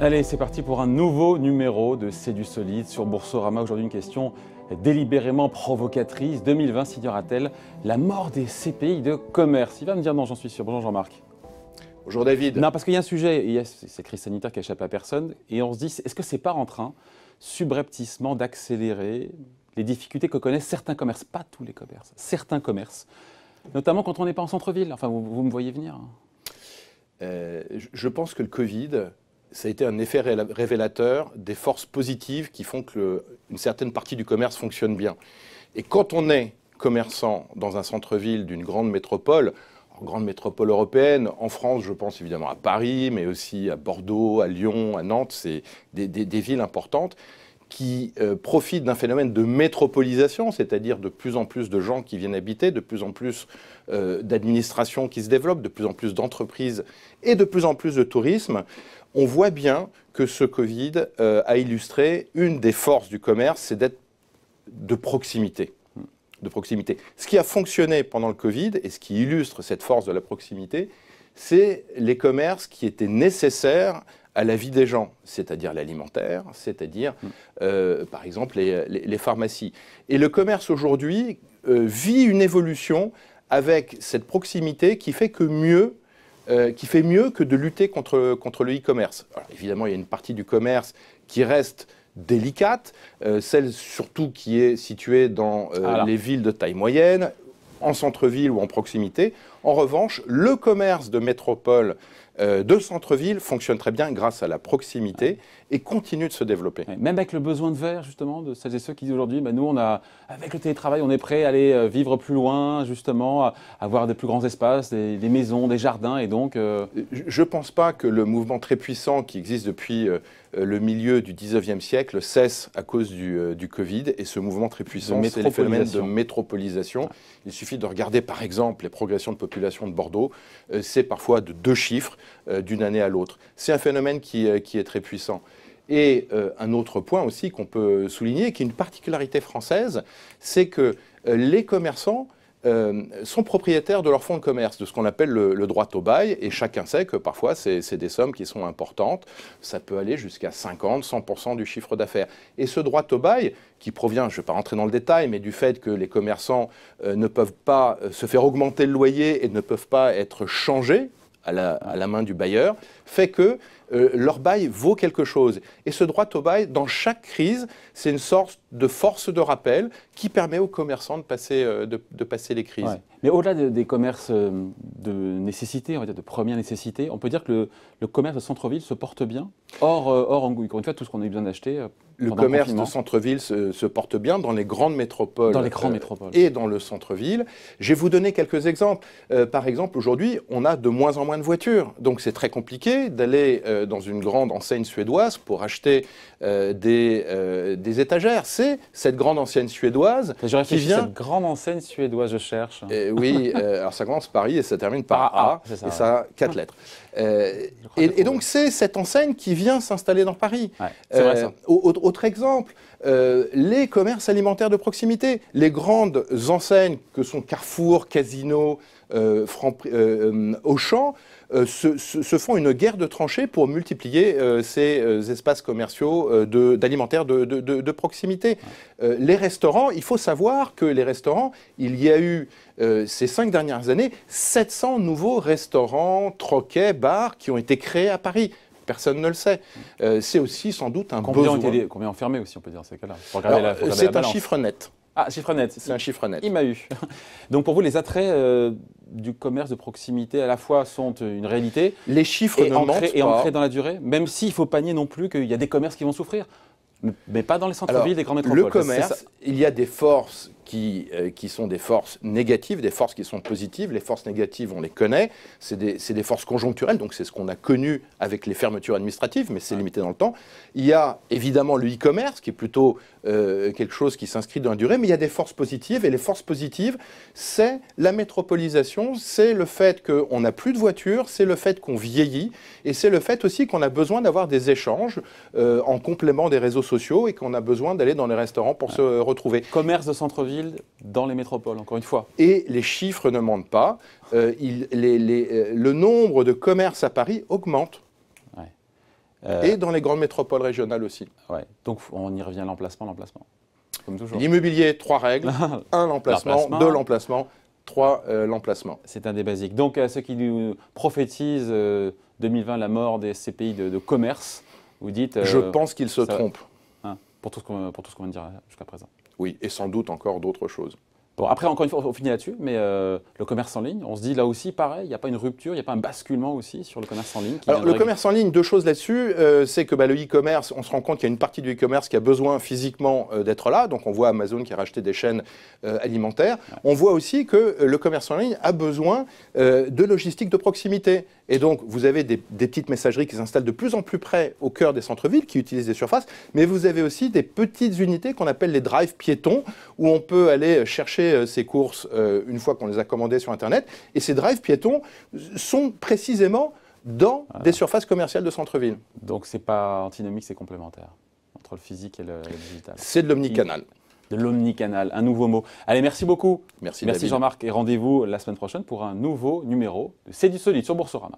Allez, c'est parti pour un nouveau numéro de C'est du solide sur Boursorama. Aujourd'hui, une question délibérément provocatrice. 2020 signera-t-elle la mort des CPI de commerce? Il va me dire non, j'en suis sûr. Bonjour Jean-Marc. Bonjour David. Non, parce qu'il y a un sujet, il y a cette crise sanitaire qui échappe à personne, et on se dit, est-ce que c'est pas en train, subrepticement, d'accélérer les difficultés que connaissent certains commerces, pas tous les commerces, certains commerces, notamment quand on n'est pas en centre-ville. Enfin, vous me voyez venir. Je pense que le Covid, ça a été un effet révélateur des forces positives qui font qu'une certaine partie du commerce fonctionne bien. Et quand on est commerçant dans un centre-ville d'une grande métropole européenne, en France, je pense évidemment à Paris, mais aussi à Bordeaux, à Lyon, à Nantes, c'est des villes importantes qui profitent d'un phénomène de métropolisation, c'est-à-dire de plus en plus de gens qui viennent habiter, de plus en plus d'administrations qui se développent, de plus en plus d'entreprises et de plus en plus de tourisme. On voit bien que ce Covid a illustré une des forces du commerce, c'est d'être de proximité. Ce qui a fonctionné pendant le Covid et ce qui illustre cette force de la proximité, c'est les commerces qui étaient nécessaires à la vie des gens, c'est-à-dire l'alimentaire, c'est-à-dire par exemple les pharmacies. Et le commerce aujourd'hui vit une évolution avec cette proximité qui fait mieux que de lutter contre le e-commerce. Évidemment, il y a une partie du commerce qui reste délicate, celle surtout qui est située dans les villes de taille moyenne, en centre-ville ou en proximité. En revanche, le commerce de métropole, de centre-ville, fonctionne très bien grâce à la proximité et continue de se développer. Même avec le besoin de verre, justement, de celles et ceux qui disent aujourd'hui, nous, avec le télétravail, on est prêt à aller vivre plus loin, justement, à avoir des plus grands espaces, des maisons, des jardins, et donc... Je ne pense pas que le mouvement très puissant qui existe depuis le milieu du 19e siècle cesse à cause du Covid, et ce mouvement très puissant, c'est le phénomène de métropolisation. Il suffit de regarder, par exemple, les progressions de population de Bordeaux, c'est parfois de 2 chiffres d'une année à l'autre. C'est un phénomène qui est très puissant. Et un autre point aussi qu'on peut souligner, qui est une particularité française, c'est que les commerçants sont propriétaires de leur fonds de commerce, de ce qu'on appelle le droit au bail, et chacun sait que parfois c'est des sommes qui sont importantes, ça peut aller jusqu'à 50-100% du chiffre d'affaires. Et ce droit au bail, qui provient, je ne vais pas rentrer dans le détail, mais du fait que les commerçants ne peuvent pas se faire augmenter le loyer et ne peuvent pas être changés à la main du bailleur, fait que leur bail vaut quelque chose. Et ce droit au bail, dans chaque crise, c'est une sorte de force de rappel qui permet aux commerçants de passer les crises. Ouais. Mais au-delà des commerces de nécessité, on va dire de première nécessité, on peut dire que le commerce de centre-ville se porte bien, encore une fois, tout ce qu'on a eu besoin d'acheter. Le commerce de centre-ville se porte bien dans les grandes métropoles, et dans le centre-ville. Je vais vous donner quelques exemples. Par exemple, aujourd'hui, on a de moins en moins de voitures. Donc c'est très compliqué d'aller dans une grande enseigne suédoise pour acheter des étagères. C'est cette grande enseigne suédoise qui vient... Cette grande enseigne suédoise, je cherche. Oui, alors ça commence par I et ça termine par A, et ça a 4 lettres. Et donc c'est cette enseigne qui vient s'installer dans Paris. Ouais, c'est vrai ça. Autre exemple, les commerces alimentaires de proximité, les grandes enseignes que sont Carrefour, Casino, Auchan, se font une guerre de tranchées pour multiplier ces espaces commerciaux d'alimentaires de proximité. Les restaurants, il faut savoir que les restaurants, il y a eu ces 5 dernières années 700 nouveaux restaurants, troquets, bars qui ont été créés à Paris. Personne ne le sait. C'est aussi sans doute un besoin. Combien enfermés aussi, on peut dire, ces cas-là? C'est un chiffre net. Ah, chiffre net. C'est un chiffre net. Il m'a eu. Donc pour vous, les attraits du commerce de proximité à la fois sont une réalité les chiffres ne mentent pas. Et ancrés dans la durée, même s'il ne faut pas nier non plus qu'il y a des commerces qui vont souffrir, mais pas dans les centres-villes des grandes métropoles. Le commerce, il y a des forces qui sont des forces négatives, des forces qui sont positives. Les forces négatives, on les connaît, c'est des forces conjoncturelles, donc c'est ce qu'on a connu avec les fermetures administratives, mais c'est limité dans le temps. Il y a évidemment le e-commerce, qui est plutôt quelque chose qui s'inscrit dans la durée, mais il y a des forces positives, et les forces positives, c'est la métropolisation, c'est le fait qu'on n'a plus de voitures, c'est le fait qu'on vieillit, et c'est le fait aussi qu'on a besoin d'avoir des échanges en complément des réseaux sociaux, et qu'on a besoin d'aller dans les restaurants pour se retrouver. Commerce de centre-ville dans les métropoles, encore une fois. Et les chiffres ne mentent pas. Le nombre de commerces à Paris augmente. Ouais. Et dans les grandes métropoles régionales aussi. Ouais. Donc on y revient, l'emplacement, comme toujours. L'immobilier, 3 règles. 1, l'emplacement. 2, l'emplacement. 3, l'emplacement. C'est un des basiques. Donc à ceux qui nous prophétisent 2020 la mort des CPI de commerce, vous dites... je pense qu'ils se trompent. Hein, pour tout ce qu'on vient de dire jusqu'à présent. Oui, et sans doute encore d'autres choses. Bon, après, encore une fois, on finit là-dessus, mais le commerce en ligne, on se dit là aussi, pareil, il n'y a pas une rupture, il n'y a pas un basculement aussi sur le commerce en ligne Alors, le commerce en ligne, 2 choses là-dessus, c'est que le e-commerce, on se rend compte qu'il y a une partie du e-commerce qui a besoin physiquement d'être là. Donc, on voit Amazon qui a racheté des chaînes alimentaires. Ouais. On voit aussi que le commerce en ligne a besoin de logistique de proximité. Et donc, vous avez des petites messageries qui s'installent de plus en plus près au cœur des centres-villes, qui utilisent des surfaces, mais vous avez aussi des petites unités qu'on appelle les drives piétons, où on peut aller chercher ses courses une fois qu'on les a commandées sur Internet. Et ces drives piétons sont précisément dans des surfaces commerciales de centre-ville. Donc, ce n'est pas antinomique, c'est complémentaire, entre le physique et le digital. C'est de l'omnicanal. De l'omnicanal, un nouveau mot. Allez, merci beaucoup. Merci Jean-Marc, et rendez-vous la semaine prochaine pour un nouveau numéro de C'est du solide sur Boursorama.